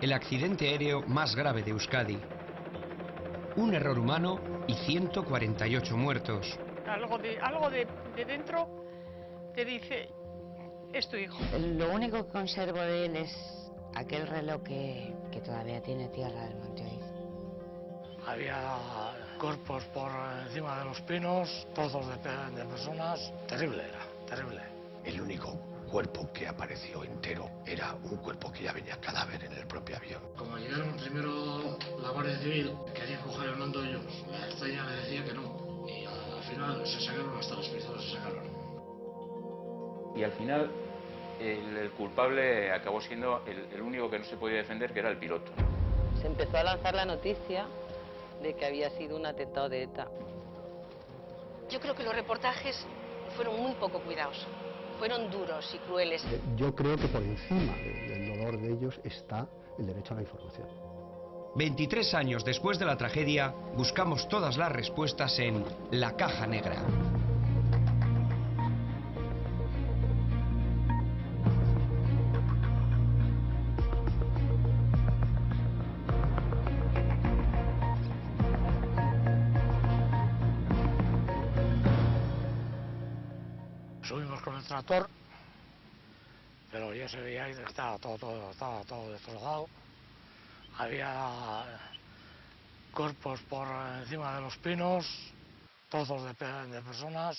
el accidente aéreo más grave de Euskadi. Un error humano y 148 muertos. Algo de dentro te dice, es tu hijo. Lo único que conservo de él es aquel reloj que todavía tiene tierra del Monte Oiz. Había cuerpos por encima de los pinos, trozos de personas. Terrible era, terrible. El único cuerpo que apareció entero era un cuerpo que ya venía cadáver en el propio avión. Como llegaron primero la Guardia Civil, querían coger el mando ellos. La estrella le decía que no. Y al final se sacaron, hasta las pistolas se sacaron. Y al final el culpable acabó siendo el único que no se podía defender, que era el piloto. Se empezó a lanzar la noticia de que había sido un atentado de ETA. Yo creo que los reportajes fueron muy poco cuidados, fueron duros y crueles. Yo creo que por encima del dolor de ellos está el derecho a la información. 23 años después de la tragedia, buscamos todas las respuestas en La Caja Negra. Subimos con el tractor, pero ya se veía que estaba todo destrozado. Había cuerpos por encima de los pinos, trozos de personas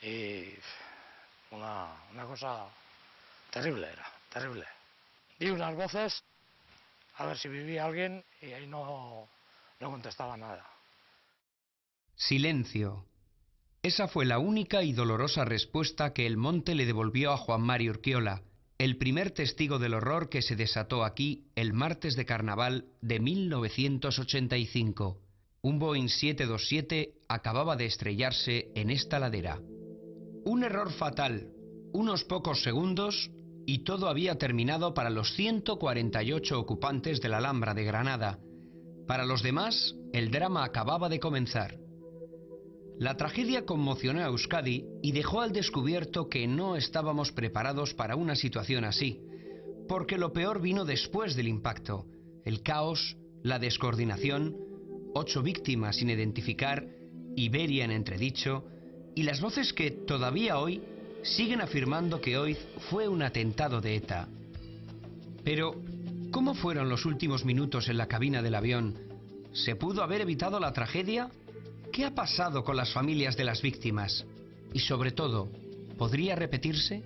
y una cosa terrible era, terrible. Di unas voces a ver si vivía alguien y ahí no contestaba nada. Silencio. Esa fue la única y dolorosa respuesta que el monte le devolvió a Juan Mari Urquiola, el primer testigo del horror que se desató aquí el martes de carnaval de 1985. Un Boeing 727 acababa de estrellarse en esta ladera. Un error fatal, unos pocos segundos y todo había terminado para los 148 ocupantes de la Alhambra de Granada. Para los demás, el drama acababa de comenzar. La tragedia conmocionó a Euskadi y dejó al descubierto que no estábamos preparados para una situación así, porque lo peor vino después del impacto: el caos, la descoordinación, 8 víctimas sin identificar, Iberia en entredicho, y las voces que todavía hoy siguen afirmando que Oiz fue un atentado de ETA. Pero, ¿cómo fueron los últimos minutos en la cabina del avión? ¿Se pudo haber evitado la tragedia? ¿Qué ha pasado con las familias de las víctimas? Y sobre todo, ¿podría repetirse?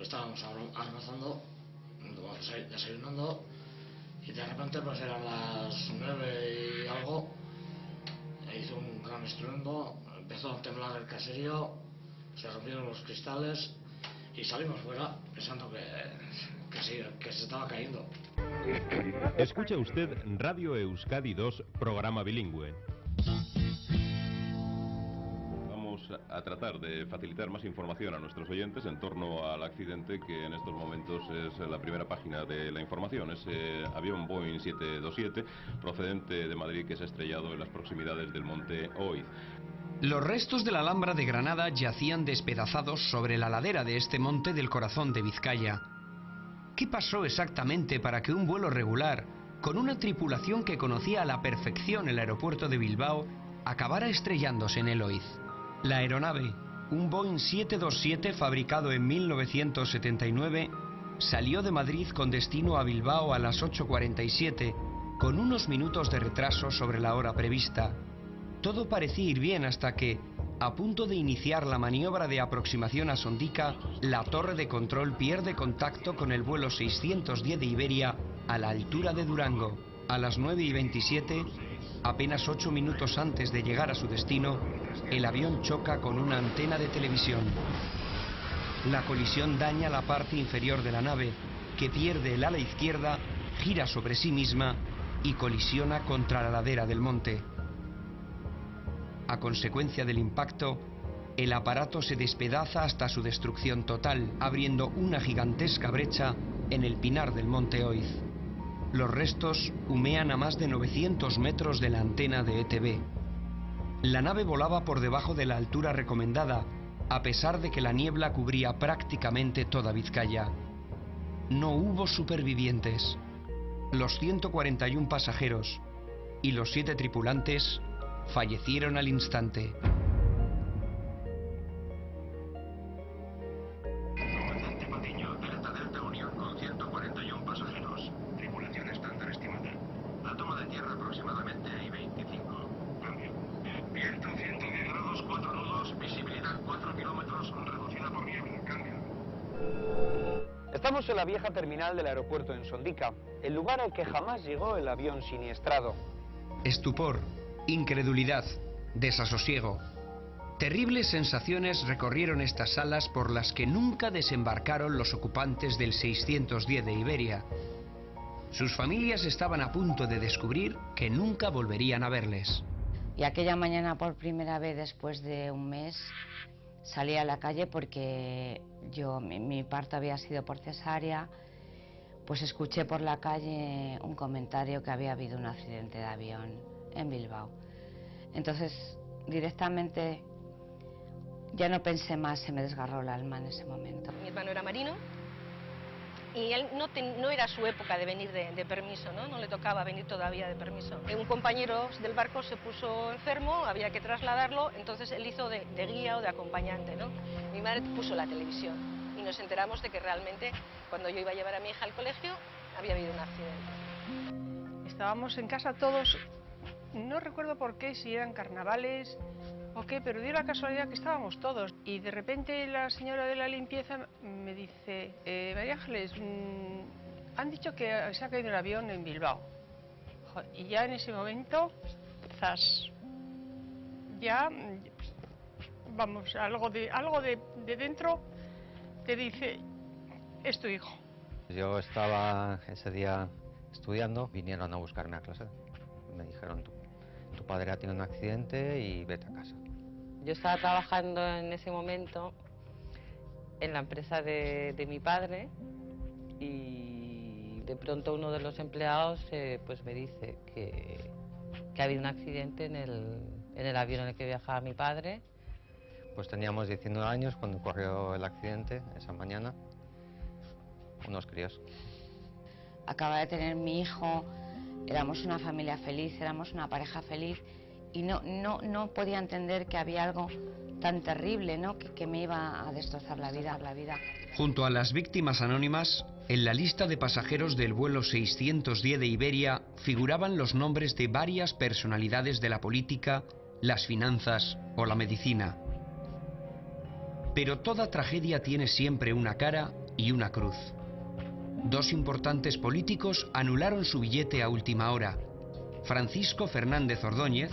Estábamos almorzando, desayunando, y de repente pues eran las 9 y algo, hizo un gran estruendo, empezó a temblar el caserío, se rompieron los cristales y salimos fuera pensando que se estaba cayendo. Escucha usted Radio Euskadi 2, programa bilingüe. Vamos a tratar de facilitar más información a nuestros oyentes en torno al accidente que en estos momentos es la primera página de la información. Ese avión Boeing 727 procedente de Madrid que se ha estrellado en las proximidades del monte Oiz. Los restos de la Alhambra de Granada yacían despedazados sobre la ladera de este monte del corazón de Vizcaya. ¿Qué pasó exactamente para que un vuelo regular, con una tripulación que conocía a la perfección el aeropuerto de Bilbao, acabara estrellándose en el Oiz? La aeronave, un Boeing 727 fabricado en 1979, salió de Madrid con destino a Bilbao a las 8:47, con unos minutos de retraso sobre la hora prevista. Todo parecía ir bien hasta que, a punto de iniciar la maniobra de aproximación a Sondica, la torre de control pierde contacto con el vuelo 610 de Iberia a la altura de Durango. A las 9:27, apenas 8 minutos antes de llegar a su destino, el avión choca con una antena de televisión. La colisión daña la parte inferior de la nave, que pierde el ala izquierda, gira sobre sí misma y colisiona contra la ladera del monte. A consecuencia del impacto, el aparato se despedaza hasta su destrucción total, abriendo una gigantesca brecha en el pinar del monte Oiz. Los restos humean a más de 900 metros de la antena de ETB. La nave volaba por debajo de la altura recomendada a pesar de que la niebla cubría prácticamente toda Vizcaya. No hubo supervivientes. Los 141 pasajeros y los 7 tripulantes fallecieron al instante. Comandante Patiño, Delta Unión con 141 pasajeros. Tripulación estándar estimada. La toma de tierra aproximadamente I-25. Cambio. Viento 110 grados, 4 nudos, visibilidad 4 kilómetros, reducida por niebla. Cambio. Estamos en la vieja terminal del aeropuerto en Sondica, el lugar al que jamás llegó el avión siniestrado. Estupor, incredulidad, desasosiego. Terribles sensaciones recorrieron estas salas por las que nunca desembarcaron los ocupantes del 610 de Iberia. Sus familias estaban a punto de descubrir que nunca volverían a verles. Y aquella mañana, por primera vez después de un mes, salí a la calle porque mi parto había sido por cesárea. Pues escuché por la calle un comentario que había habido un accidente de avión en Bilbao. Entonces, directamente, ya no pensé más, se me desgarró el alma en ese momento. Mi hermano era marino y él no era su época de venir de permiso, ¿no? No le tocaba venir todavía de permiso. Un compañero del barco se puso enfermo, había que trasladarlo, entonces él hizo de guía o de acompañante, ¿no? Mi madre puso la televisión y nos enteramos de que realmente, cuando yo iba a llevar a mi hija al colegio, había habido un accidente. Estábamos en casa todos, no recuerdo por qué, si eran carnavales o qué, pero dio la casualidad que estábamos todos. Y de repente la señora de la limpieza me dice, María Ángeles, han dicho que se ha caído un avión en Bilbao. Y ya en ese momento, zas, ya, vamos, algo de dentro te dice, es tu hijo. Yo estaba ese día estudiando, vinieron a buscarme a clase. Me dijeron, tu padre ha tenido un accidente y vete a casa. Yo estaba trabajando en ese momento en la empresa de mi padre y de pronto uno de los empleados pues me dice que ha habido un accidente en el avión en el que viajaba mi padre. Pues teníamos 19 años cuando ocurrió el accidente esa mañana, unos críos. Acaba de tener mi hijo, éramos una familia feliz, éramos una pareja feliz y no podía entender que había algo tan terrible, ¿no? que me iba a destrozar la vida. Junto a las víctimas anónimas, en la lista de pasajeros del vuelo 610 de Iberia figuraban los nombres de varias personalidades de la política, las finanzas o la medicina. Pero toda tragedia tiene siempre una cara y una cruz. 2 importantes políticos anularon su billete a última hora. Francisco Fernández Ordóñez,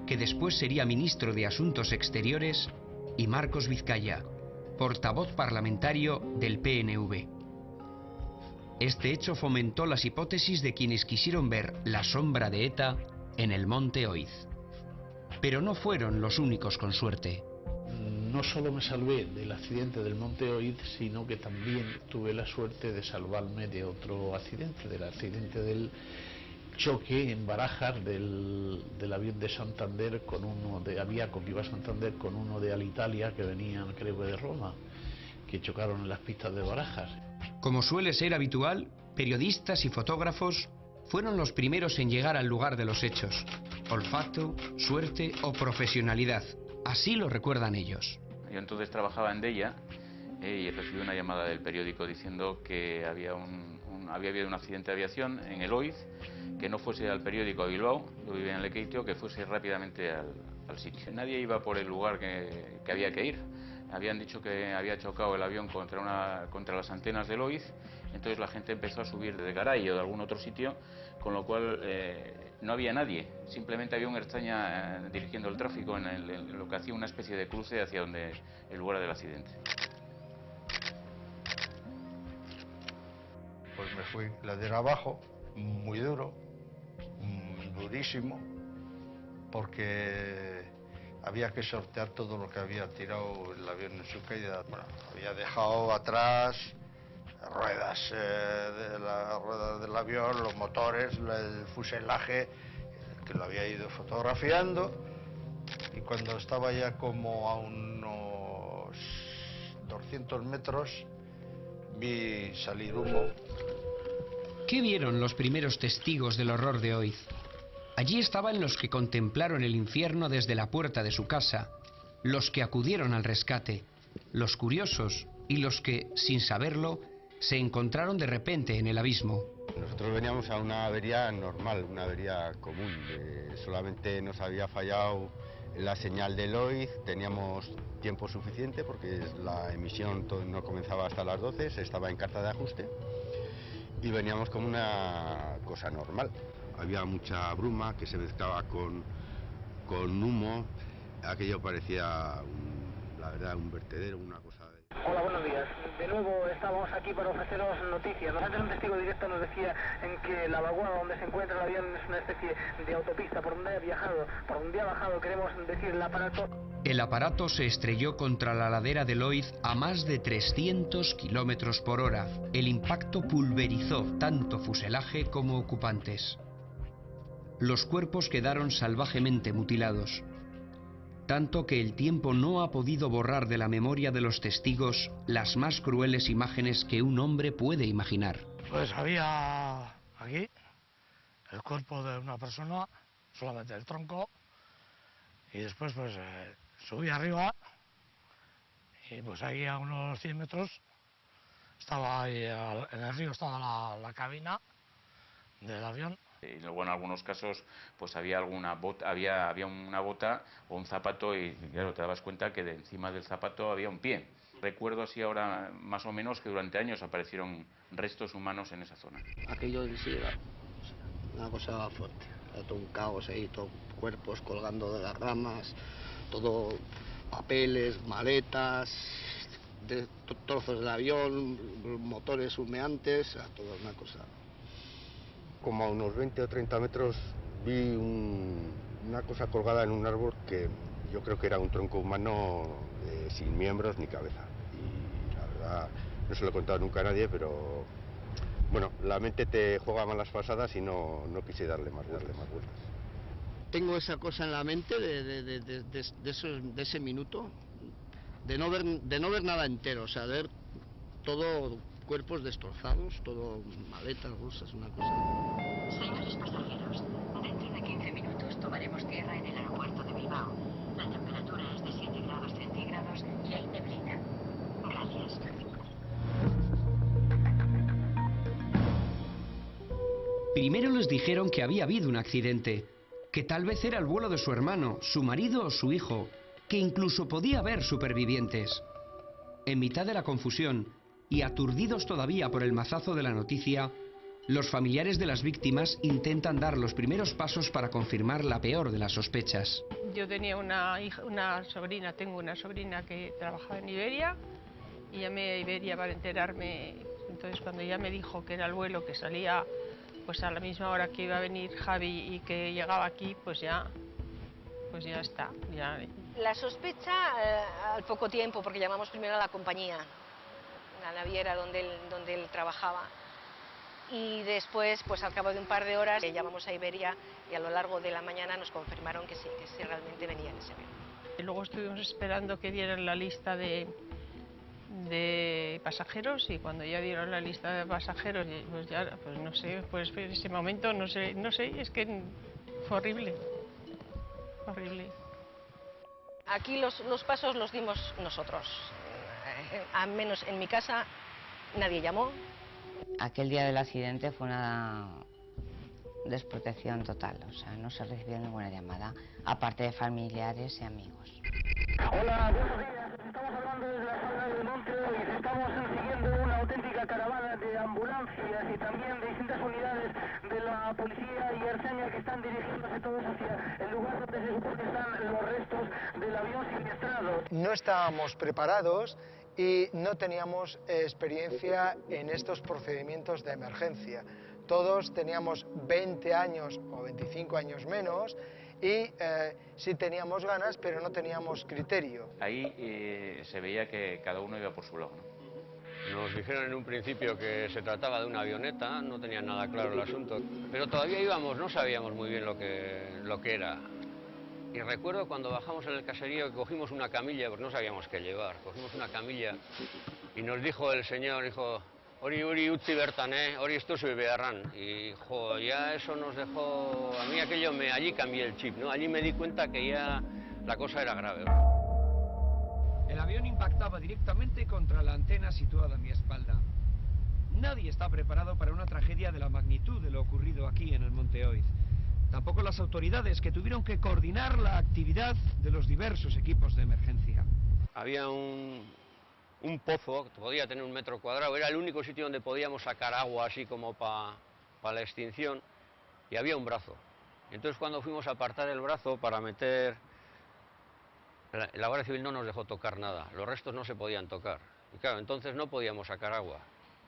que después sería ministro de Asuntos Exteriores, y Marcos Vizcaya, portavoz parlamentario del PNV. Este hecho fomentó las hipótesis de quienes quisieron ver la sombra de ETA en el Monte Oiz. Pero no fueron los únicos con suerte. No solo me salvé del accidente del Monte Oiz, sino que también tuve la suerte de salvarme de otro accidente, del accidente del choque en Barajas del avión de Santander con uno de Aviaco que iba a Santander con uno de Alitalia que venían, creo que de Roma, que chocaron en las pistas de Barajas. Como suele ser habitual, periodistas y fotógrafos fueron los primeros en llegar al lugar de los hechos. Olfato, suerte o profesionalidad. Así lo recuerdan ellos. Yo entonces trabajaba en Deia y recibí una llamada del periódico diciendo que había habido un accidente de aviación en el Oiz, que no fuese al periódico a Bilbao, yo vivía en Lekeitio, que fuese rápidamente al sitio. Nadie iba por el lugar que había que ir. Habían dicho que había chocado el avión contra las antenas del Oiz, entonces la gente empezó a subir de Garay o de algún otro sitio, con lo cual no había nadie, simplemente había un Ertzaina dirigiendo el tráfico en lo que hacía una especie de cruce hacia el lugar del accidente. Pues me fui ladera abajo, muy duro, durísimo, porque había que sortear todo lo que había tirado el avión en su caída. Bueno, había dejado atrás ruedas del avión, los motores, el fuselaje, que lo había ido fotografiando, y cuando estaba ya como a unos 200 metros vi salir humo. ¿Qué vieron los primeros testigos del horror de Oiz? Allí estaban los que contemplaron el infierno desde la puerta de su casa, los que acudieron al rescate, los curiosos y los que, sin saberlo, se encontraron de repente en el abismo. Nosotros veníamos a una avería normal, una avería común. Solamente nos había fallado la señal del Oiz, teníamos tiempo suficiente porque la emisión no comenzaba hasta las 12, se estaba en carta de ajuste y veníamos como una cosa normal. Había mucha bruma que se mezclaba con humo, aquello parecía, la verdad, un vertedero, una cosa... Hola, buenos días. De nuevo estamos aquí para ofreceros noticias. Antes un testigo directo nos decía en que la vaguada donde se encuentra el avión es una especie de autopista por donde ha viajado, por donde ha bajado, queremos decir, el aparato. El aparato se estrelló contra la ladera del Oiz a más de 300 kilómetros por hora. El impacto pulverizó tanto fuselaje como ocupantes. Los cuerpos quedaron salvajemente mutilados, tanto que el tiempo no ha podido borrar de la memoria de los testigos las más crueles imágenes que un hombre puede imaginar. Pues había aquí el cuerpo de una persona, solamente el tronco, y después pues subí arriba y pues ahí a unos 100 metros estaba ahí, en el río estaba la cabina del avión. Y luego en algunos casos pues había alguna bota, había una bota o un zapato y claro, te dabas cuenta que de encima del zapato había un pie. Recuerdo así ahora más o menos que durante años aparecieron restos humanos en esa zona. Aquello en sí era una cosa fuerte, era todo un caos ahí, todo cuerpos colgando de las ramas, todo papeles, maletas, trozos del avión, motores humeantes, era toda una cosa. Como a unos 20 o 30 metros vi una cosa colgada en un árbol que yo creo que era un tronco humano sin miembros ni cabeza. Y la verdad, no se lo he contado nunca a nadie, pero bueno, la mente te juega malas pasadas y no quise darle más vueltas. Tengo esa cosa en la mente de ese minuto, de no ver nada entero, o sea, de ver todo cuerpos destrozados, todo maletas, bolsas, una cosa. Señores pasajeros, dentro de 15 minutos tomaremos tierra en el aeropuerto de Bilbao. La temperatura es de 7 grados centígrados y hay neblina. Gracias. Primero les dijeron que había habido un accidente, que tal vez era el vuelo de su hermano, su marido o su hijo, que incluso podía haber supervivientes. En mitad de la confusión, y aturdidos todavía por el mazazo de la noticia, los familiares de las víctimas intentan dar los primeros pasos para confirmar la peor de las sospechas. Yo tenía tengo una sobrina que trabajaba en Iberia y llamé a Iberia para enterarme. Entonces cuando ella me dijo que era el vuelo que salía pues a la misma hora que iba a venir Javi y que llegaba aquí, pues ya está. La sospecha al poco tiempo, porque llamamos primero a la compañía, la naviera donde él trabajaba, y después, pues al cabo de un par de horas, llamamos a Iberia y a lo largo de la mañana nos confirmaron que sí realmente venía en ese avión. Y luego estuvimos esperando que dieran la lista de pasajeros y cuando ya dieron la lista de pasajeros, pues ya, pues no sé, pues en ese momento no sé, es que fue horrible. Aquí los pasos los dimos nosotros, al menos en mi casa nadie llamó. Aquel día del accidente fue una desprotección total, o sea, no se recibió ninguna llamada, aparte de familiares y amigos. Hola, buenos días. Estamos hablando desde la zona del Monte Oiz. Estamos siguiendo una auténtica caravana de ambulancias y también de distintas unidades de la policía y Ertzaintza que están dirigiéndose todos hacia el lugar donde se supone que están los restos del avión siniestrado. No estábamos preparados y no teníamos experiencia en estos procedimientos de emergencia. Todos teníamos 20 años o 25 años menos y sí teníamos ganas, pero no teníamos criterio. Ahí se veía que cada uno iba por su lado, ¿no? Nos dijeron en un principio que se trataba de una avioneta, no tenían nada claro el asunto, pero todavía íbamos, no sabíamos muy bien lo que era. Y recuerdo cuando bajamos en el caserío que cogimos una camilla, porque no sabíamos qué llevar, cogimos una camilla y nos dijo el señor, dijo, hori utzi bertan, hori esto se beharán. Y ya eso nos dejó, a mí aquello, allí cambié el chip, ¿no? Allí me di cuenta que ya la cosa era grave. El avión impactaba directamente contra la antena situada a mi espalda. Nadie está preparado para una tragedia de la magnitud de lo ocurrido aquí en el Monte Oiz. Tampoco las autoridades, que tuvieron que coordinar la actividad de los diversos equipos de emergencia. Había un pozo que podía tener 1 metro cuadrado, era el único sitio donde podíamos sacar agua así como para la extinción, y había un brazo. Entonces cuando fuimos a apartar el brazo para meter, la Guardia Civil no nos dejó tocar nada, los restos no se podían tocar, y claro, entonces no podíamos sacar agua.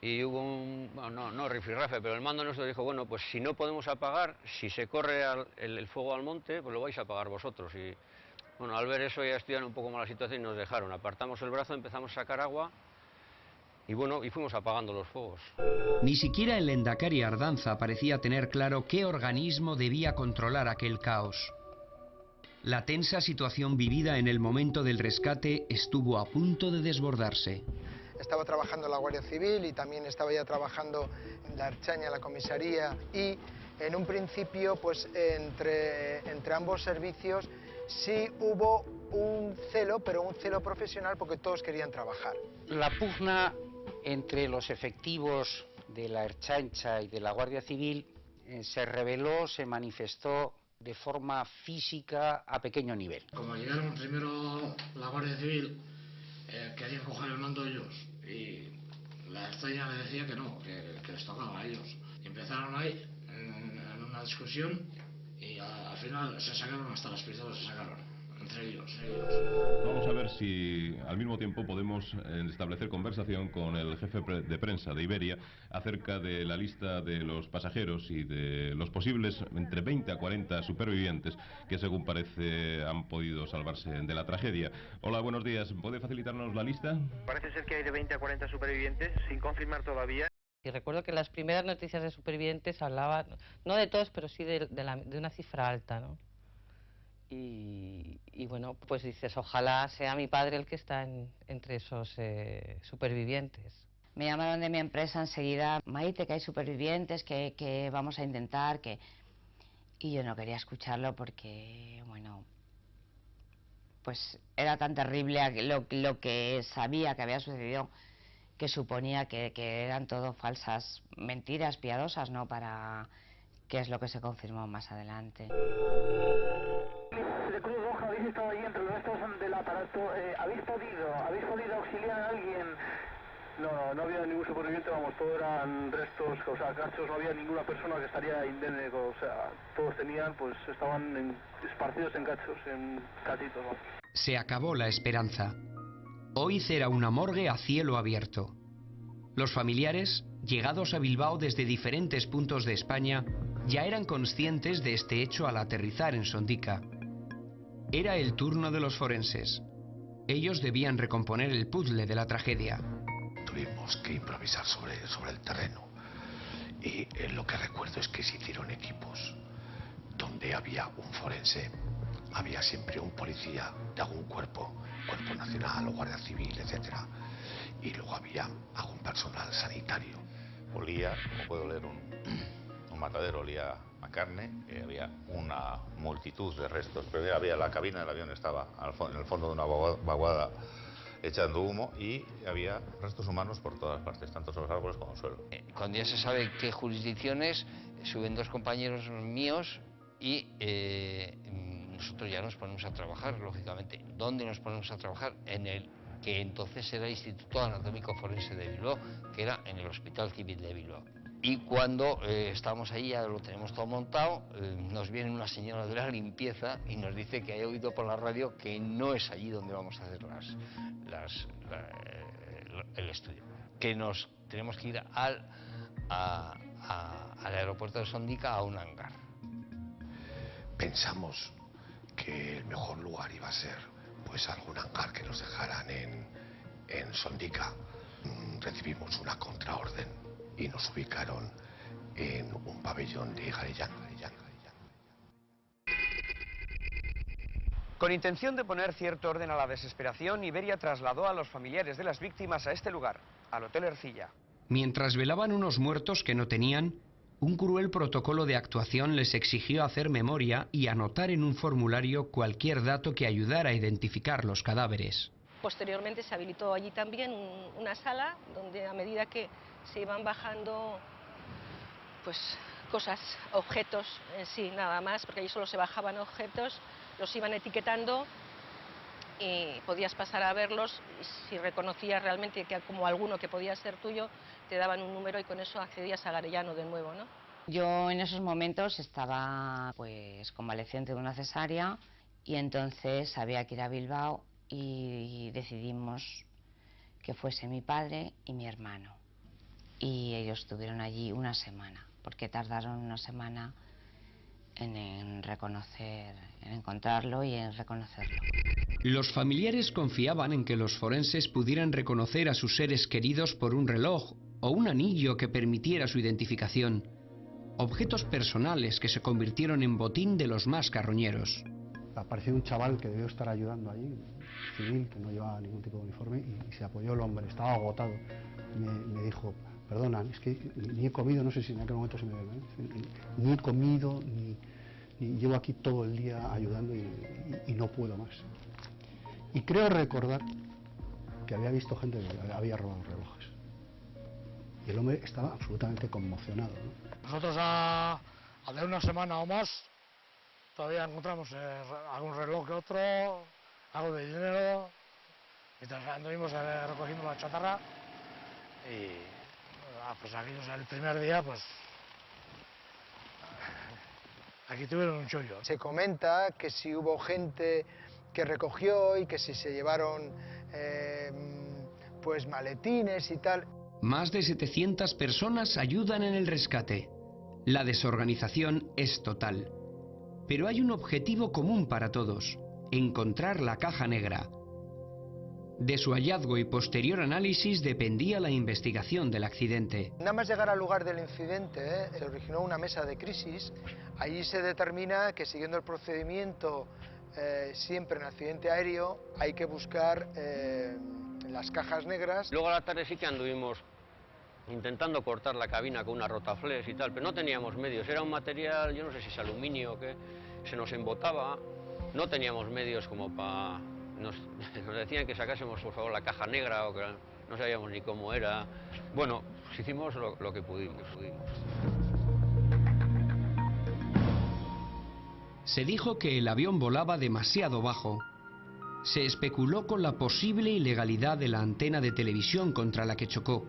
Y hubo no rifirrafe, pero el mando nuestro dijo, bueno, pues si no podemos apagar, si se corre el fuego al monte, pues lo vais a apagar vosotros. Y bueno, al ver eso ya estudiaron un poco más la situación y nos dejaron. Apartamos el brazo, empezamos a sacar agua y bueno, y fuimos apagando los fuegos. Ni siquiera el Lehendakari Ardanza parecía tener claro qué organismo debía controlar aquel caos. La tensa situación vivida en el momento del rescate estuvo a punto de desbordarse. Estaba trabajando la Guardia Civil y también estaba ya trabajando en la Ertzaintza, la comisaría, y en un principio pues entre ambos servicios sí hubo un celo, pero un celo profesional porque todos querían trabajar. La pugna entre los efectivos de la Ertzaintza y de la Guardia Civil se reveló, se manifestó de forma física a pequeño nivel. Como llegaron primero la Guardia Civil, querían coger el mando ellos y la Ertzaintza le decía que no, que les tocaba a ellos. Y empezaron ahí en una discusión y al final se sacaron hasta las pistolas, se sacaron entre ellos. Vamos a ver si al mismo tiempo podemos establecer conversación con el jefe de prensa de Iberia acerca de la lista de los pasajeros y de los posibles entre 20 a 40 supervivientes que según parece han podido salvarse de la tragedia. Hola, buenos días. ¿Puede facilitarnos la lista? Parece ser que hay de 20 a 40 supervivientes, sin confirmar todavía. Y recuerdo que las primeras noticias de supervivientes hablaban, no de todos, pero sí de una cifra alta, ¿no? Y bueno, pues dices, ojalá sea mi padre el que está entre esos supervivientes. Me llamaron de mi empresa enseguida, Maite, que hay supervivientes, que vamos a intentar, que... Y yo no quería escucharlo porque, bueno, pues era tan terrible lo que sabía que había sucedido, que suponía que eran todo falsas mentiras piadosas, ¿no? Para... que es lo que se confirmó más adelante. De Cruz Roja, habéis estado allí entre los restos del aparato, ¿habéis podido auxiliar a alguien? No había ningún superviviente, vamos, todos eran restos, o sea, cachos, no había ninguna persona que estaría indemne, o sea, todos tenían, pues estaban esparcidos en cachos, en cachitos, vamos. Se acabó la esperanza. Oiz era una morgue a cielo abierto. Los familiares, llegados a Bilbao desde diferentes puntos de España, ya eran conscientes de este hecho al aterrizar en Sondica. Era el turno de los forenses. Ellos debían recomponer el puzzle de la tragedia. Tuvimos que improvisar sobre el terreno. Y lo que recuerdo es que se hicieron equipos donde había un forense, había siempre un policía de algún cuerpo nacional o guardia civil, etcétera, y luego había algún personal sanitario. Olía, como puedo leer, un matadero, olía a carne, había una multitud de restos, pero había la cabina del avión, estaba en el fondo de una vaguada echando humo y había restos humanos por todas partes, tanto sobre los árboles como en el suelo. Cuando ya se sabe qué jurisdicciones, suben 2 compañeros míos y nosotros ya nos ponemos a trabajar, lógicamente. ¿Dónde nos ponemos a trabajar? En el que entonces era el Instituto Anatómico Forense de Bilbao, que era en el Hospital Civil de Bilbao. Y cuando estábamos ahí, ya lo tenemos todo montado, nos viene una señora de la limpieza y nos dice que ha oído por la radio que no es allí donde vamos a hacer el estudio, que nos tenemos que ir al aeropuerto de Sondica, a un hangar. Pensamos que el mejor lugar iba a ser pues algún hangar que nos dejaran en Sondica. Recibimos una contraorden y nos ubicaron en un pabellón de Garellán. Con intención de poner cierto orden a la desesperación, Iberia trasladó a los familiares de las víctimas a este lugar, al Hotel Ercilla. Mientras velaban unos muertos que no tenían, un cruel protocolo de actuación les exigió hacer memoria y anotar en un formulario cualquier dato que ayudara a identificar los cadáveres. Posteriormente se habilitó allí también una sala donde a medida que se iban bajando pues cosas, objetos en sí, nada más, porque allí solo se bajaban objetos, los iban etiquetando y podías pasar a verlos y si reconocías realmente que como alguno que podía ser tuyo, te daban un número y con eso accedías al Arellano de nuevo, ¿no? Yo en esos momentos estaba pues convaleciente de una cesárea y entonces había que ir a Bilbao y decidimos que fuese mi padre y mi hermano. Y ellos estuvieron allí una semana, porque tardaron una semana en encontrarlo y en reconocerlo. Los familiares confiaban en que los forenses pudieran reconocer a sus seres queridos por un reloj o un anillo que permitiera su identificación. Objetos personales que se convirtieron en botín de los más carroñeros. Apareció un chaval que debió estar ayudando allí, civil, que no llevaba ningún tipo de uniforme, y se apoyó el hombre, estaba agotado. Me dijo, perdona, es que ni he comido, no sé si en aquel momento se me ve, ni he comido, ni llevo aquí todo el día ayudando y no puedo más. Y creo recordar que había visto gente que había robado relojes. Y el hombre estaba absolutamente conmocionado, ¿no? Nosotros a de una semana o más todavía encontramos algún reloj que otro, algo de dinero, mientras anduvimos recogiendo la chatarra y pues aquellos el primer día pues aquí tuvieron un chollo. Se comenta que si hubo gente que recogió y que si se llevaron pues maletines y tal. Más de 700 personas ayudan en el rescate. La desorganización es total. Pero hay un objetivo común para todos: encontrar la caja negra. De su hallazgo y posterior análisis dependía la investigación del accidente. Nada más llegar al lugar del incidente, se originó una mesa de crisis. Allí se determina que siguiendo el procedimiento siempre en accidente aéreo hay que buscar las cajas negras. Luego a la tarde sí que anduvimos intentando cortar la cabina con una rotaflex y tal, pero no teníamos medios, era un material, yo no sé si es aluminio o qué, se nos embotaba, no teníamos medios como para... Nos decían que sacásemos por favor la caja negra, o que no sabíamos ni cómo era. Bueno, pues hicimos lo que pudimos. Se dijo que el avión volaba demasiado bajo. Se especuló con la posible ilegalidad de la antena de televisión contra la que chocó.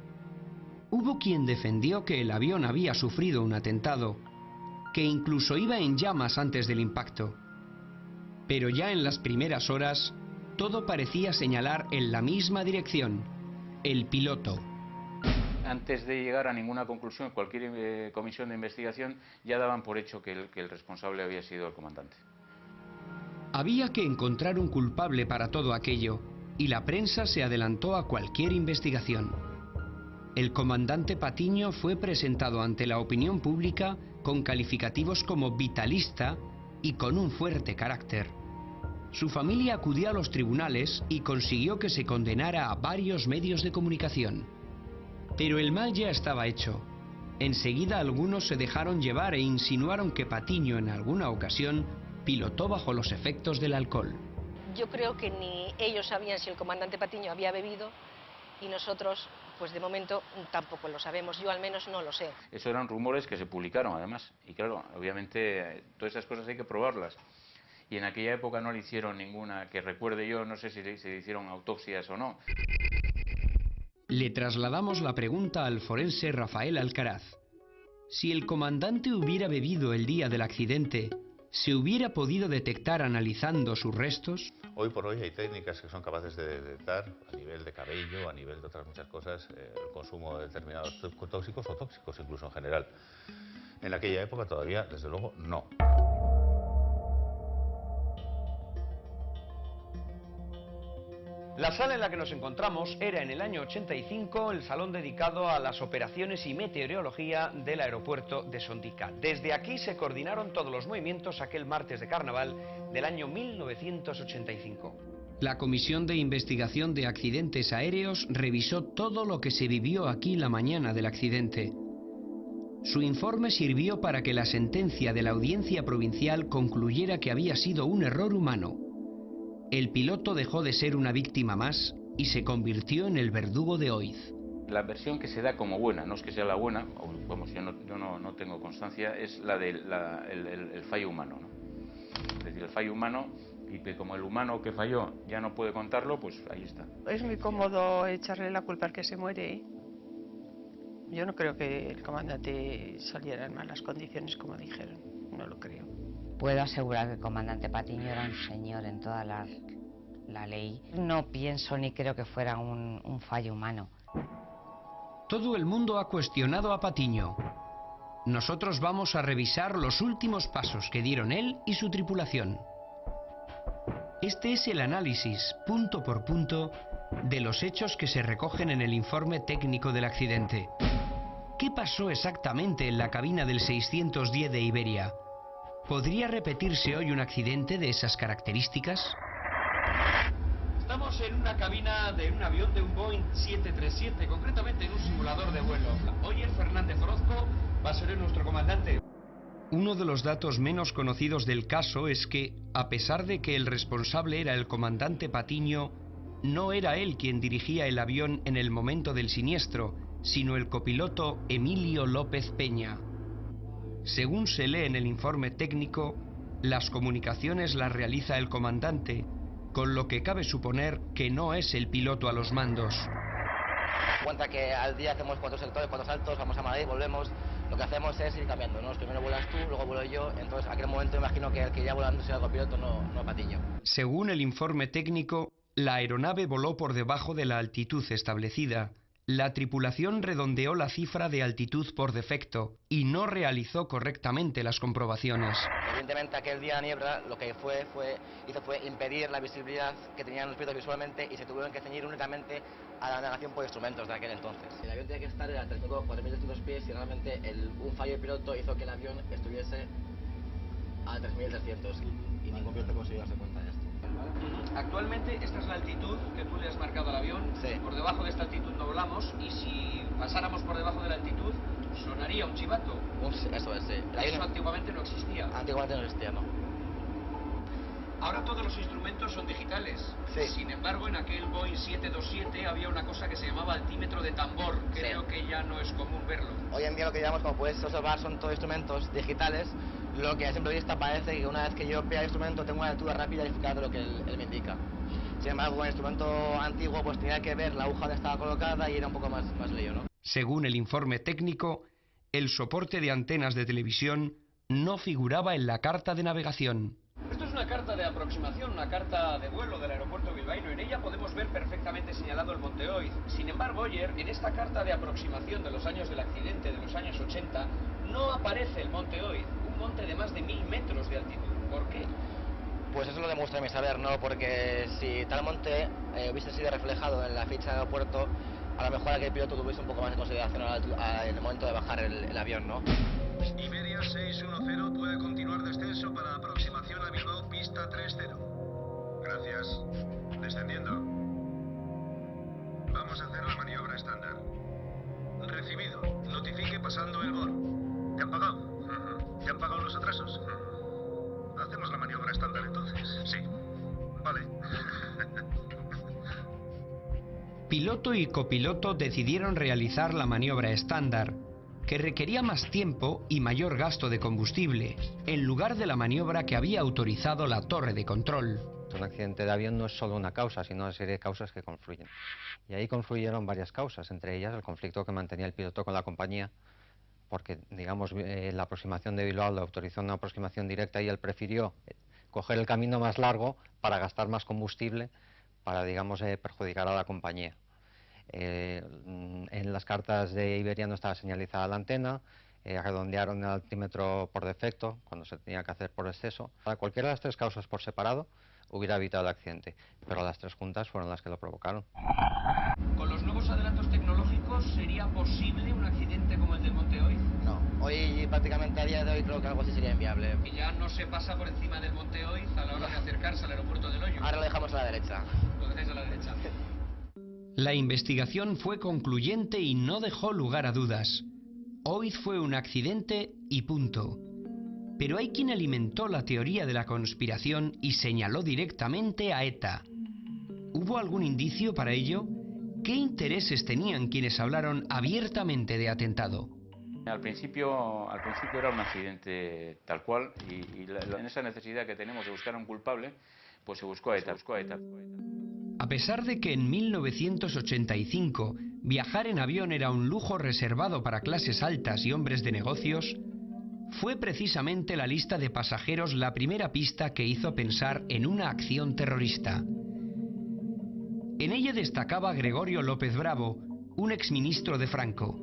Hubo quien defendió que el avión había sufrido un atentado, que incluso iba en llamas antes del impacto. Pero ya en las primeras horas, todo parecía señalar en la misma dirección: el piloto. Antes de llegar a ninguna conclusión, cualquier comisión de investigación ya daban por hecho que el responsable había sido el comandante. Había que encontrar un culpable para todo aquello, y la prensa se adelantó a cualquier investigación. El comandante Patiño fue presentado ante la opinión pública con calificativos como vitalista y con un fuerte carácter. Su familia acudió a los tribunales y consiguió que se condenara a varios medios de comunicación. Pero el mal ya estaba hecho. Enseguida algunos se dejaron llevar e insinuaron que Patiño en alguna ocasión pilotó bajo los efectos del alcohol. Yo creo que ni ellos sabían si el comandante Patiño había bebido y nosotros, pues de momento tampoco lo sabemos, yo al menos no lo sé. Eso eran rumores que se publicaron además, y claro, obviamente todas esas cosas hay que probarlas. Y en aquella época no le hicieron ninguna, que recuerde yo, no sé si le hicieron autopsias o no. Le trasladamos la pregunta al forense Rafael Alcaraz. Si el comandante hubiera bebido el día del accidente, ¿se hubiera podido detectar analizando sus restos? Hoy por hoy hay técnicas que son capaces de detectar a nivel de cabello, a nivel de otras muchas cosas, el consumo de determinados tóxicos o tóxicos incluso en general. En aquella época todavía, desde luego, no. La sala en la que nos encontramos era en el año 85 el salón dedicado a las operaciones y meteorología del aeropuerto de Sondica. Desde aquí se coordinaron todos los movimientos aquel martes de carnaval del año 1985. La Comisión de Investigación de Accidentes Aéreos revisó todo lo que se vivió aquí la mañana del accidente. Su informe sirvió para que la sentencia de la Audiencia Provincial concluyera que había sido un error humano. El piloto dejó de ser una víctima más y se convirtió en el verdugo de Oiz. La versión que se da como buena, no es que sea la buena, o, vamos, yo no tengo constancia, es la del el fallo humano, ¿no? Es decir, el fallo humano, y que como el humano que falló ya no puede contarlo, pues ahí está. Es muy cómodo echarle la culpa al que se muere, ¿eh? Yo no creo que el comandante saliera en malas condiciones, como dijeron. No lo creo. Puedo asegurar que el comandante Patiño era un señor en toda la ley. No pienso ni creo que fuera un fallo humano. Todo el mundo ha cuestionado a Patiño. Nosotros vamos a revisar los últimos pasos que dieron él y su tripulación. Este es el análisis, punto por punto, de los hechos que se recogen en el informe técnico del accidente. ¿Qué pasó exactamente en la cabina del 610 de Iberia? ¿Podría repetirse hoy un accidente de esas características? Estamos en una cabina de un avión de un Boeing 737, concretamente en un simulador de vuelo. Hoy el Fernández Orozco va a ser nuestro comandante. Uno de los datos menos conocidos del caso es que, a pesar de que el responsable era el comandante Patiño, no era él quien dirigía el avión en el momento del siniestro, sino el copiloto Emilio López Peña. Según se lee en el informe técnico, las comunicaciones las realiza el comandante, con lo que cabe suponer que no es el piloto a los mandos. Cuenta que al día hacemos 4 sectores, 4 saltos, vamos a Madrid, volvemos. Lo que hacemos es ir cambiando, ¿no? Primero vuelas tú, luego vuelo yo. Entonces, en aquel momento imagino que el que ya volando sea el copiloto, no Patiño. Según el informe técnico, la aeronave voló por debajo de la altitud establecida. La tripulación redondeó la cifra de altitud por defecto y no realizó correctamente las comprobaciones. Evidentemente aquel día la niebla lo que hizo fue impedir la visibilidad que tenían los pilotos visualmente y se tuvieron que ceñir únicamente a la navegación por instrumentos de aquel entonces. El avión tenía que estar a 4.300 pies y realmente un fallo de piloto hizo que el avión estuviese a 3.300 y ningún piloto consiguió darse cuenta de esto. Actualmente esta es la altitud que tú le has marcado al avión. Sí. Por debajo de esta altitud no volamos y si pasáramos por debajo de la altitud sonaría un chivato. Eso es, sí. Eso antiguamente no existía. Antiguamente no existía, ¿no? Ahora todos los instrumentos son digitales. Sí. Sin embargo, en aquel Boeing 727 había una cosa que se llamaba altímetro de tambor. Creo que ya no es común verlo. Hoy en día lo que llamamos, como puedes observar, son todos instrumentos digitales. Lo que a simple vista parece que una vez que yo vea el instrumento tengo una lectura rápida y eficaz de lo que él me indica. Sin embargo, con el instrumento antiguo pues tenía que ver la aguja donde estaba colocada y era un poco más lío, ¿no? Según el informe técnico, el soporte de antenas de televisión no figuraba en la carta de navegación. Esto es una carta de aproximación, una carta de vuelo del aeropuerto bilbaíno. En ella podemos ver perfectamente señalado el monte Oiz. Sin embargo, Oyer, en esta carta de aproximación de los años del accidente, de los años 80, no aparece el monte Oiz, un monte de más de 1000 metros de altitud. ¿Por qué? Pues eso lo demuestra mi saber, ¿no? Porque si tal monte hubiese sido reflejado en la ficha del aeropuerto, a lo mejor aquel piloto tuviese un poco más de consideración en el momento de bajar el avión, ¿no? Iberia 610 puede continuar descenso para aproximación a Bilbao, pista 30. Gracias. Descendiendo. Vamos a hacer la maniobra estándar. Recibido. Notifique pasando el BOR. ¿Te han pagado? ¿Te han pagado los atrasos? Hacemos la maniobra estándar entonces. Sí. Vale. Piloto y copiloto decidieron realizar la maniobra estándar, que requería más tiempo y mayor gasto de combustible, en lugar de la maniobra que había autorizado la torre de control. Un accidente de avión no es solo una causa, sino una serie de causas que confluyen. Y ahí confluyeron varias causas, entre ellas el conflicto que mantenía el piloto con la compañía, porque, digamos, la aproximación de Bilbao le autorizó una aproximación directa y él prefirió coger el camino más largo para gastar más combustible, para, digamos, perjudicar a la compañía. En las cartas de Iberia no estaba señalizada la antena, redondearon el altímetro por defecto, cuando se tenía que hacer por exceso. Para cualquiera de las tres causas por separado, hubiera evitado el accidente. Pero las tres juntas fueron las que lo provocaron. ¿Con los nuevos adelantos tecnológicos sería posible un accidente como el del Monte Oiz? No, hoy prácticamente a día de hoy creo que algo así sería inviable. Y ya no se pasa por encima del Monte Oiz a la hora de acercarse al aeropuerto del Hoyo. Ahora lo dejamos a la derecha. Lo dejáis a la derecha. La investigación fue concluyente y no dejó lugar a dudas. Oiz fue un accidente y punto. Pero hay quien alimentó la teoría de la conspiración y señaló directamente a ETA. ¿Hubo algún indicio para ello? ¿Qué intereses tenían quienes hablaron abiertamente de atentado? Al principio era un accidente tal cual y en esa necesidad que tenemos de buscar a un culpable, pues se buscó a ETA. A pesar de que en 1985 viajar en avión era un lujo reservado para clases altas y hombres de negocios, fue precisamente la lista de pasajeros la primera pista que hizo pensar en una acción terrorista. En ella destacaba Gregorio López Bravo, un exministro de Franco.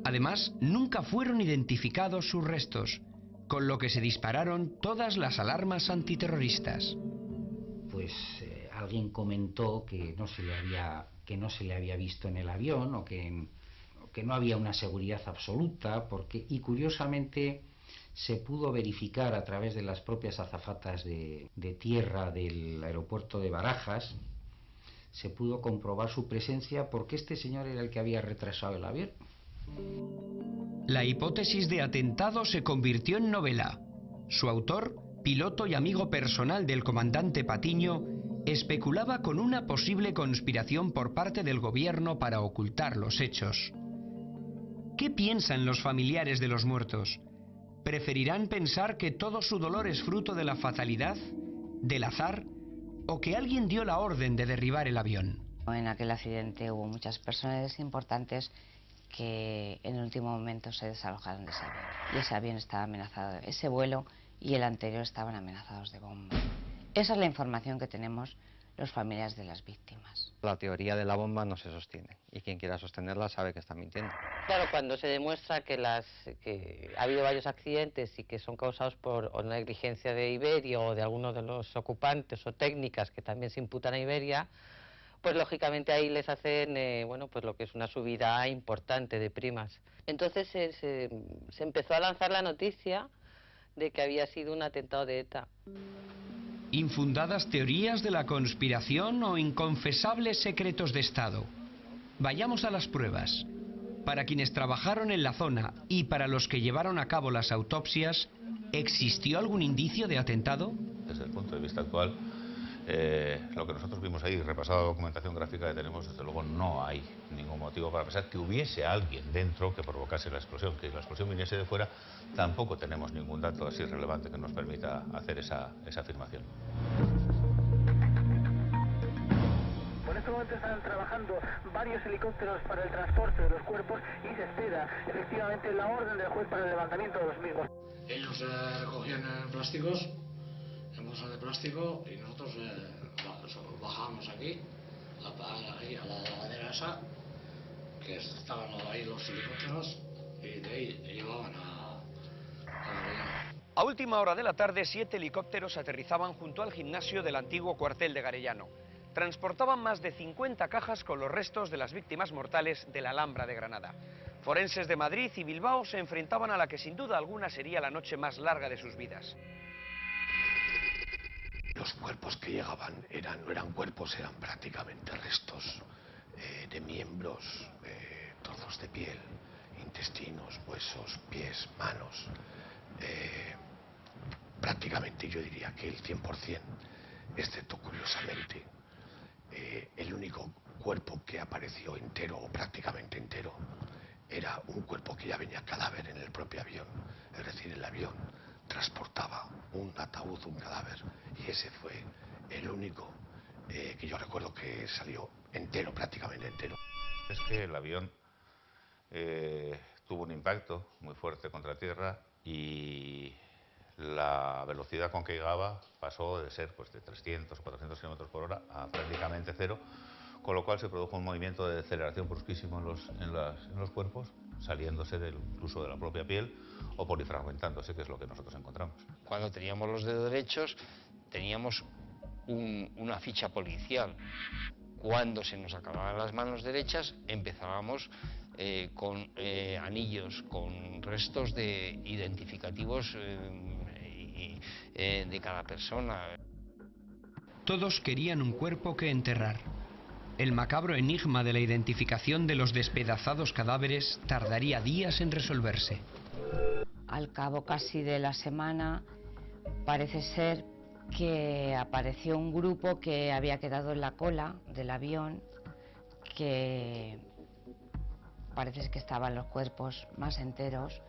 Además, nunca fueron identificados sus restos, con lo que se dispararon todas las alarmas antiterroristas. Pues alguien comentó que no se le había visto en el avión o que no había una seguridad absoluta, y curiosamente se pudo verificar a través de las propias azafatas de tierra del aeropuerto de Barajas, se pudo comprobar su presencia porque este señor era el que había retrasado el avión. La hipótesis de atentado se convirtió en novela. Su autor, piloto y amigo personal del comandante Patiño, especulaba con una posible conspiración por parte del gobierno para ocultar los hechos. ¿Qué piensan los familiares de los muertos? ¿Preferirán pensar que todo su dolor es fruto de la fatalidad, del azar, o que alguien dio la orden de derribar el avión? En aquel accidente hubo muchas personas importantes que en el último momento se desalojaron de ese avión. Y ese avión estaba amenazado, ese vuelo y el anterior estaban amenazados de bomba. Esa es la información que tenemos los familiares de las víctimas. La teoría de la bomba no se sostiene y quien quiera sostenerla sabe que está mintiendo. Claro, cuando se demuestra que ha habido varios accidentes y que son causados por una negligencia de Iberia o de algunos de los ocupantes o técnicas que también se imputan a Iberia, pues lógicamente ahí les hacen pues lo que es una subida importante de primas. Entonces se empezó a lanzar la noticia de que había sido un atentado de ETA. ¿Infundadas teorías de la conspiración o inconfesables secretos de Estado? Vayamos a las pruebas. Para quienes trabajaron en la zona y para los que llevaron a cabo las autopsias, ¿existió algún indicio de atentado? Desde el punto de vista actual, lo que nosotros vimos ahí, repasada la documentación gráfica que tenemos, desde luego no hay ningún motivo para pensar que hubiese alguien dentro que provocase la explosión. Que la explosión viniese de fuera, tampoco tenemos ningún dato así relevante que nos permita hacer esa afirmación. En este momento están trabajando varios helicópteros para el transporte de los cuerpos y se espera efectivamente la orden del juez para el levantamiento de los mismos. Ellos recogían plásticos, en bolsas de plástico, y nosotros bajábamos aquí, a la ladera esa, que estaban ahí los helicópteros, y de ahí llevaban a Garellano. A última hora de la tarde, 7 helicópteros aterrizaban junto al gimnasio del antiguo cuartel de Garellano. Transportaban más de 50 cajas con los restos de las víctimas mortales de la Alhambra de Granada. Forenses de Madrid y Bilbao se enfrentaban a la que sin duda alguna sería la noche más larga de sus vidas. Los cuerpos que llegaban no eran cuerpos, eran prácticamente restos de miembros, trozos de piel, intestinos, huesos, pies, manos. Prácticamente yo diría que el 100%, excepto curiosamente, el único cuerpo que apareció entero o prácticamente entero era un cuerpo que ya venía cadáver en el propio avión. Es decir, el avión transportaba un ataúd, un cadáver, y ese fue el único que yo recuerdo que salió entero, prácticamente entero. Es que el avión tuvo un impacto muy fuerte contra tierra y la velocidad con que llegaba pasó de ser de 300 o 400 kilómetros por hora a prácticamente cero, con lo cual se produjo un movimiento de deceleración brusquísimo en los cuerpos, saliéndose incluso de la propia piel o polifragmentándose, que es lo que nosotros encontramos. Cuando teníamos los dedos derechos, teníamos una ficha policial. Cuando se nos acababan las manos derechas, empezábamos con anillos, con restos identificativos de cada persona. Todos querían un cuerpo que enterrar. El macabro enigma de la identificación de los despedazados cadáveres tardaría días en resolverse. Al cabo casi de la semana, parece ser que apareció un grupo que había quedado en la cola del avión, que parece que estaban los cuerpos más enteros,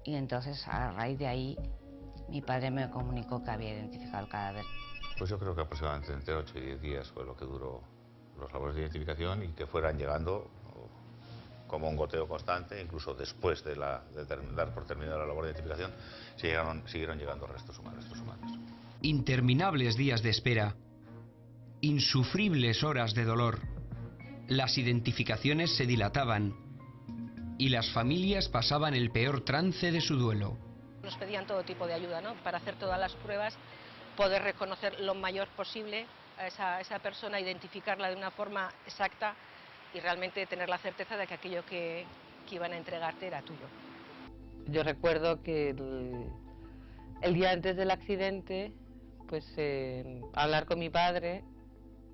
y entonces a raíz de ahí mi padre me comunicó que había identificado el cadáver. Pues yo creo que aproximadamente entre 8 y 10 días fue lo que duró los labores de identificación, y que fueran llegando como un goteo constante, incluso después de dar por terminada la labor de identificación, siguieron llegando restos humanos. Interminables días de espera, insufribles horas de dolor, las identificaciones se dilataban y las familias pasaban el peor trance de su duelo. Nos pedían todo tipo de ayuda, ¿no? Para hacer todas las pruebas, poder reconocer lo mayor posible a esa persona, identificarla de una forma exacta y realmente tener la certeza de que aquello que iban a entregarte era tuyo. Yo recuerdo que el día antes del accidente, pues hablar con mi padre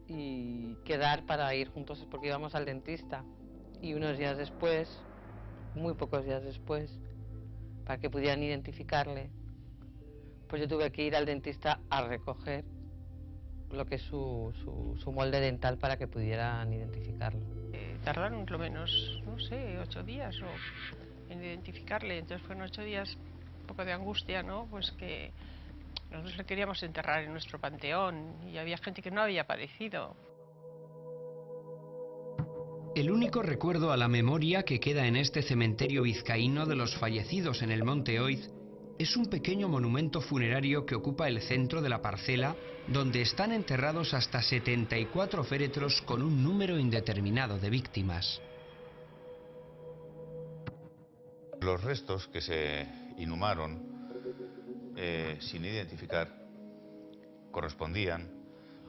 y quedar para ir juntos porque íbamos al dentista. Y unos días después, muy pocos días después, para que pudieran identificarle, pues yo tuve que ir al dentista a recoger lo que es su molde dental para que pudieran identificarlo. Tardaron lo menos, no sé, 8 días en identificarle. Entonces fueron 8 días un poco de angustia, ¿no? Pues que nosotros le queríamos enterrar en nuestro panteón y había gente que no había padecido. El único recuerdo a la memoria que queda en este cementerio vizcaíno de los fallecidos en el Monte Oiz es un pequeño monumento funerario que ocupa el centro de la parcela, donde están enterrados hasta 74 féretros con un número indeterminado de víctimas. Los restos que se inhumaron sin identificar correspondían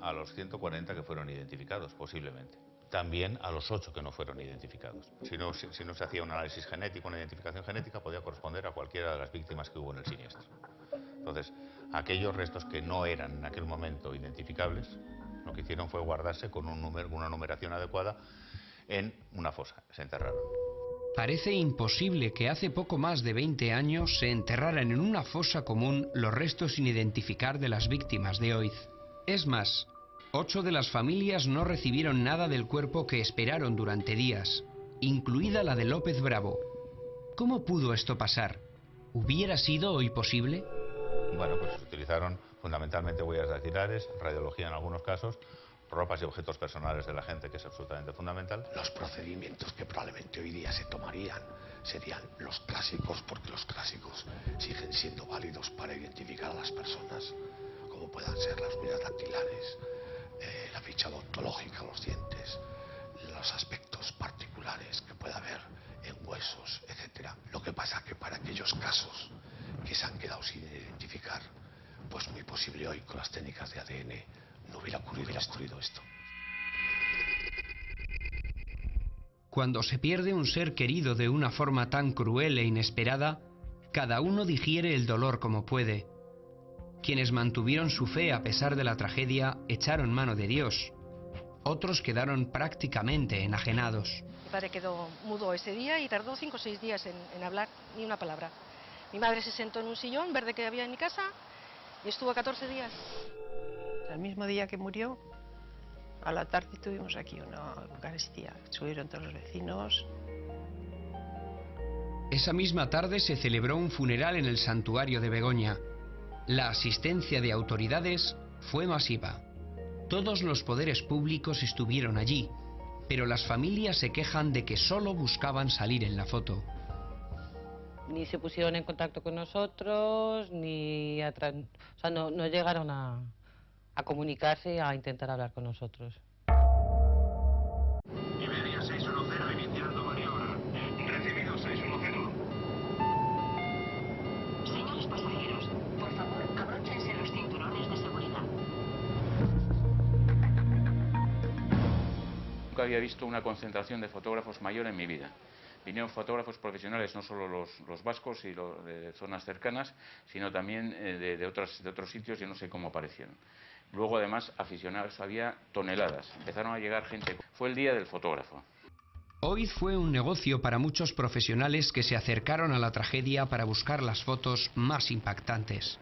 a los 140 que fueron identificados, posiblemente. También a los 8 que no fueron identificados. Si no se hacía un análisis genético, una identificación genética, podía corresponder a cualquiera de las víctimas que hubo en el siniestro. Entonces, aquellos restos que no eran en aquel momento identificables, lo que hicieron fue guardarse con una numeración adecuada en una fosa. Se enterraron. Parece imposible que hace poco más de 20 años se enterraran en una fosa común los restos sin identificar de las víctimas de Oiz. Es más, 8 de las familias no recibieron nada del cuerpo que esperaron durante días, incluida la de López Bravo. ¿Cómo pudo esto pasar? ¿Hubiera sido hoy posible? Bueno, pues se utilizaron fundamentalmente huellas dactilares, radiología en algunos casos, ropas y objetos personales de la gente, que es absolutamente fundamental. Los procedimientos que probablemente hoy día se tomarían serían los clásicos, porque los clásicos siguen siendo válidos para identificar a las personas, como puedan ser las huellas dactilares, la ficha odontológica, los dientes, los aspectos particulares que pueda haber en huesos, etc. Lo que pasa que para aquellos casos que se han quedado sin identificar, pues muy posible hoy con las técnicas de ADN no hubiera ocurrido esto. Cuando se pierde un ser querido de una forma tan cruel e inesperada, cada uno digiere el dolor como puede. Quienes mantuvieron su fe a pesar de la tragedia echaron mano de Dios. Otros quedaron prácticamente enajenados. Mi padre quedó mudo ese día y tardó 5 o 6 días en hablar, ni una palabra. Mi madre se sentó en un sillón verde que había en mi casa y estuvo 14 días. El mismo día que murió, a la tarde tuvimos aquí una Eucaristía. Subieron todos los vecinos. Esa misma tarde se celebró un funeral en el santuario de Begoña. La asistencia de autoridades fue masiva. Todos los poderes públicos estuvieron allí, pero las familias se quejan de que solo buscaban salir en la foto. Ni se pusieron en contacto con nosotros, ni no llegaron a comunicarse, a intentar hablar con nosotros. Iberia 610 iniciando maniobra. Recibido 610. Señores pasajeros, por favor, abróchense los cinturones de seguridad. nunca había visto una concentración de fotógrafos mayor en mi vida. Vinieron fotógrafos profesionales, no solo los vascos y los de zonas cercanas, sino también de otros sitios, y no sé cómo aparecieron. Luego, además, aficionados, había toneladas. Empezaron a llegar gente. Fue el día del fotógrafo. OIZ fue un negocio para muchos profesionales que se acercaron a la tragedia para buscar las fotos más impactantes.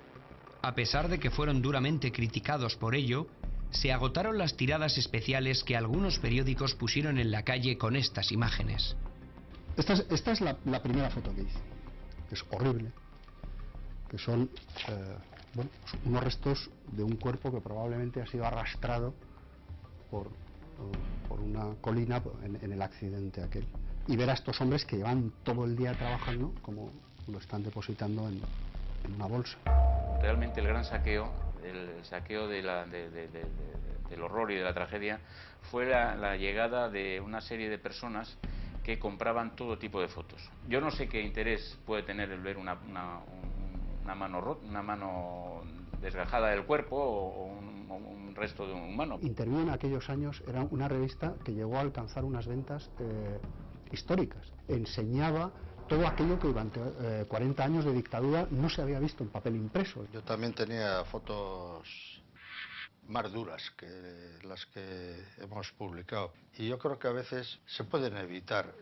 A pesar de que fueron duramente criticados por ello, se agotaron las tiradas especiales que algunos periódicos pusieron en la calle con estas imágenes. Esta es la primera foto que hice. Es horrible. Que son bueno, unos restos de un cuerpo que probablemente ha sido arrastrado por una colina en el accidente aquel. Y ver a estos hombres que llevan todo el día trabajando como lo están depositando en una bolsa. Realmente el gran saqueo, el saqueo del horror y de la tragedia, fue la llegada de una serie de personas que compraban todo tipo de fotos. Yo no sé qué interés puede tener el ver una mano desgajada del cuerpo o un resto de un humano. Interview en aquellos años era una revista que llegó a alcanzar unas ventas históricas. Enseñaba todo aquello que durante 40 años de dictadura no se había visto en papel impreso. Yo también tenía fotos más duras que las que hemos publicado. Y yo creo que a veces se pueden evitar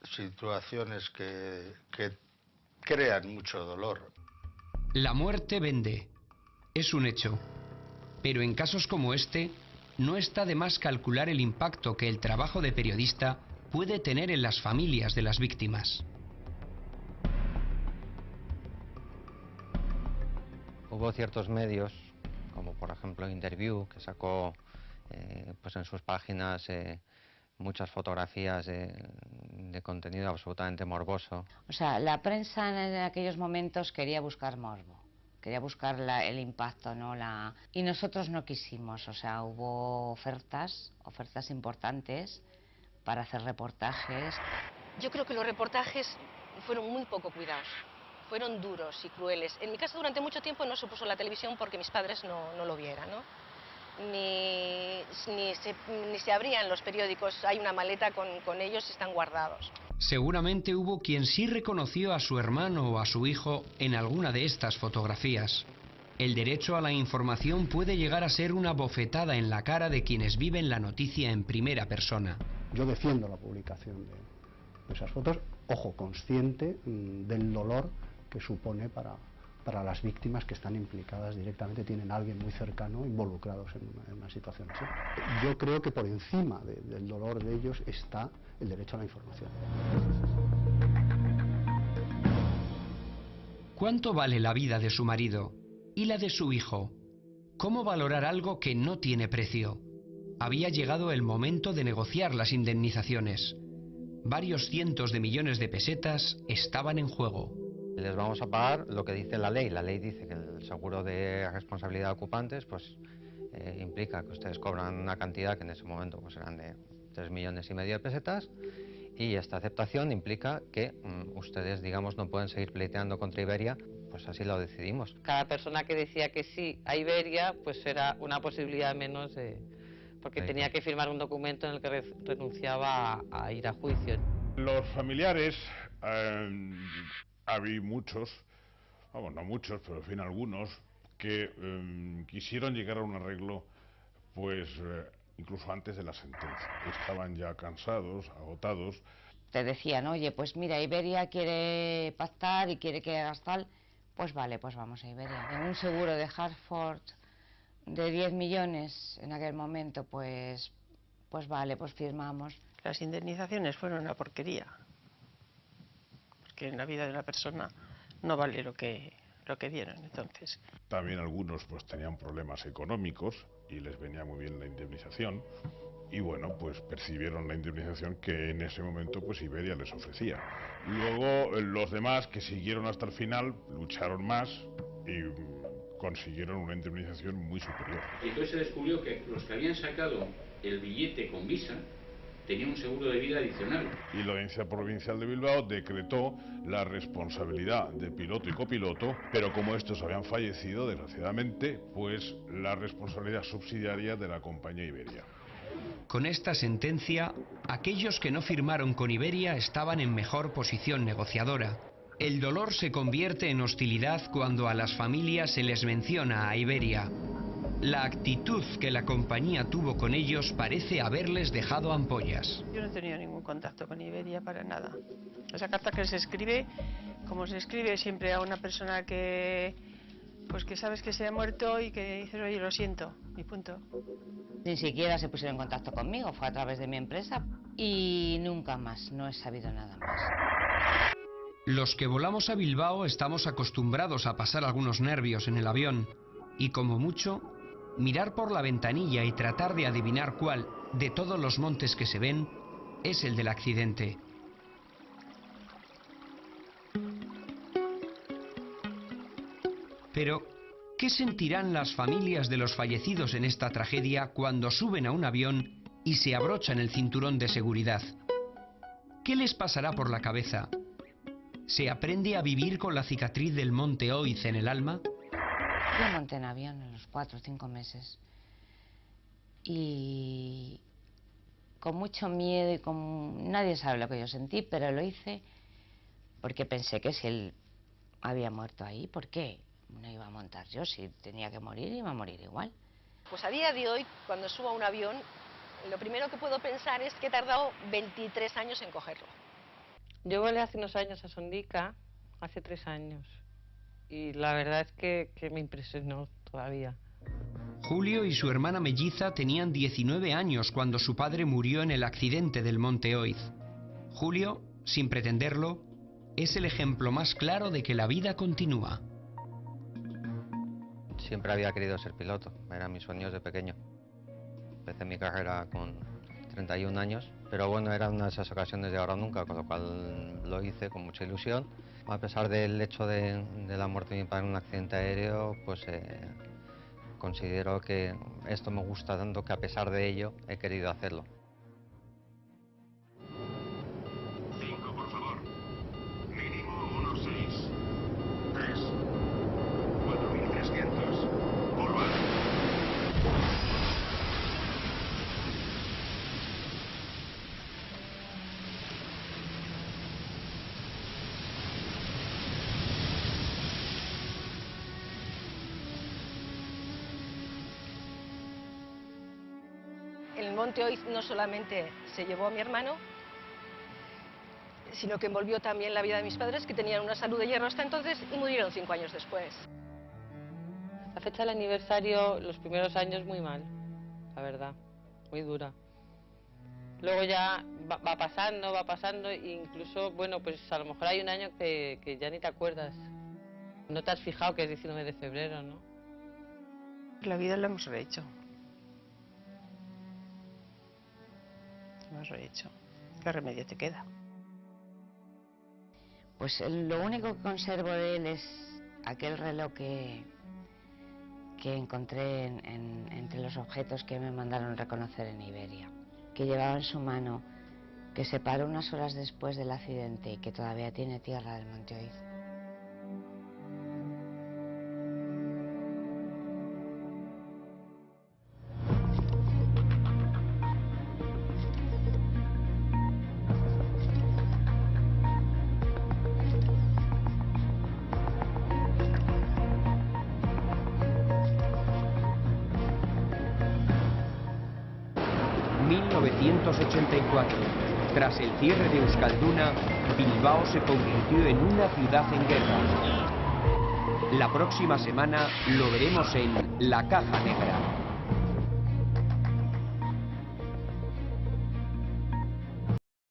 situaciones que crean mucho dolor. La muerte vende. Es un hecho. Pero en casos como este, no está de más calcular el impacto que el trabajo de periodista puede tener en las familias de las víctimas. Hubo ciertos medios, como por ejemplo Interview, que sacó pues en sus páginas muchas fotografías de contenido absolutamente morboso. O sea, la prensa en aquellos momentos quería buscar morbo, quería buscar el impacto, ¿no? Y nosotros no quisimos, o sea, hubo ofertas importantes para hacer reportajes. Yo creo que los reportajes fueron muy poco cuidados. Fueron duros y crueles. En mi casa durante mucho tiempo no se puso la televisión porque mis padres no lo vieran, ¿no? Ni se abrían los periódicos, hay una maleta con ellos y están guardados. Seguramente hubo quien sí reconoció a su hermano o a su hijo en alguna de estas fotografías. El derecho a la información puede llegar a ser una bofetada en la cara de quienes viven la noticia en primera persona. Yo defiendo la publicación de esas fotos, ojo, consciente del dolor que supone para las víctimas que están implicadas directamente, tienen a alguien muy cercano involucrados en una situación así. Yo creo que por encima del dolor de ellos está el derecho a la información. ¿Cuánto vale la vida de su marido y la de su hijo? ¿Cómo valorar algo que no tiene precio? Había llegado el momento de negociar las indemnizaciones. Varios cientos de millones de pesetas estaban en juego. Les vamos a pagar lo que dice la ley. La ley dice que el seguro de responsabilidad de ocupantes pues implica que ustedes cobran una cantidad que en ese momento pues eran de 3,5 millones de pesetas, y esta aceptación implica que ustedes, digamos, no pueden seguir pleiteando contra Iberia, pues así lo decidimos. Cada persona que decía que sí a Iberia pues era una posibilidad menos porque tenía que firmar un documento en el que renunciaba a ir a juicio. Los familiares, había muchos, vamos, no muchos, pero en fin algunos, que quisieron llegar a un arreglo, pues incluso antes de la sentencia. Estaban ya cansados, agotados. Te decían, oye, pues mira, Iberia quiere pactar y quiere que hagas tal, pues vale, pues vamos a Iberia. En un seguro de Hartford de 10 millones en aquel momento, pues vale, pues firmamos. Las indemnizaciones fueron una porquería, porque en la vida de una persona no vale lo que dieron entonces. También algunos pues tenían problemas económicos y les venía muy bien la indemnización, y bueno, pues percibieron la indemnización que en ese momento pues Iberia les ofrecía. Luego los demás que siguieron hasta el final lucharon más y consiguieron una indemnización muy superior. Y entonces se descubrió que los que habían sacado el billete con visa tenían un seguro de vida adicional. Y la Audiencia Provincial de Bilbao decretó la responsabilidad de piloto y copiloto, pero como estos habían fallecido, desgraciadamente, pues la responsabilidad subsidiaria de la compañía Iberia. Con esta sentencia, aquellos que no firmaron con Iberia estaban en mejor posición negociadora. El dolor se convierte en hostilidad cuando a las familias se les menciona a Iberia. La actitud que la compañía tuvo con ellos parece haberles dejado ampollas. Yo no he tenido ningún contacto con Iberia para nada. Esa carta que se escribe, como se escribe siempre a una persona que sabes que se ha muerto y que dices, oye, lo siento, y punto. Ni siquiera se pusieron en contacto conmigo, fue a través de mi empresa y nunca más, no he sabido nada más. Los que volamos a Bilbao estamos acostumbrados a pasar algunos nervios en el avión y, como mucho, mirar por la ventanilla y tratar de adivinar cuál, de todos los montes que se ven, es el del accidente. Pero, ¿qué sentirán las familias de los fallecidos en esta tragedia cuando suben a un avión y se abrochan el cinturón de seguridad? ¿Qué les pasará por la cabeza? ¿Se aprende a vivir con la cicatriz del monte Oiz en el alma? Yo monté en avión en los 4 o 5 meses y con mucho miedo y con... Nadie sabe lo que yo sentí, pero lo hice porque pensé que si él había muerto ahí, ¿por qué no iba a montar yo? Si tenía que morir, iba a morir igual. Pues a día de hoy, cuando subo a un avión, lo primero que puedo pensar es que he tardado 23 años en cogerlo. Yo volé hace unos años a Sondica, hace 3 años, y la verdad es que me impresionó todavía. Julio y su hermana melliza tenían 19 años cuando su padre murió en el accidente del monte Oiz. Julio, sin pretenderlo, es el ejemplo más claro de que la vida continúa. Siempre había querido ser piloto, eran mis sueños de pequeño. Empecé mi carrera con 31 años, pero bueno, era una de esas ocasiones de ahora o nunca, con lo cual lo hice con mucha ilusión. A pesar del hecho de la muerte de mi padre en un accidente aéreo, pues considero que esto me gusta tanto que a pesar de ello he querido hacerlo. 5, por favor. Mínimo 1.6. 3. 4.300. Curva. El monte Oiz no solamente se llevó a mi hermano, sino que envolvió también la vida de mis padres, que tenían una salud de hierro hasta entonces y murieron 5 años después. La fecha del aniversario, los primeros años muy mal, la verdad, muy dura. Luego ya va pasando, e incluso, bueno, pues a lo mejor hay un año que ya ni te acuerdas. No te has fijado que es 19 de febrero, ¿no? La vida la hemos rehecho. Hemos rehecho. ¿Qué remedio te queda? Pues lo único que conservo de él es aquel reloj que encontré entre los objetos que me mandaron reconocer en Iberia, que llevaba en su mano, que se paró unas horas después del accidente y que todavía tiene tierra del monte Oiz. Tras el cierre de Euskalduna, Bilbao se convirtió en una ciudad en guerra. La próxima semana lo veremos en La Caja Negra.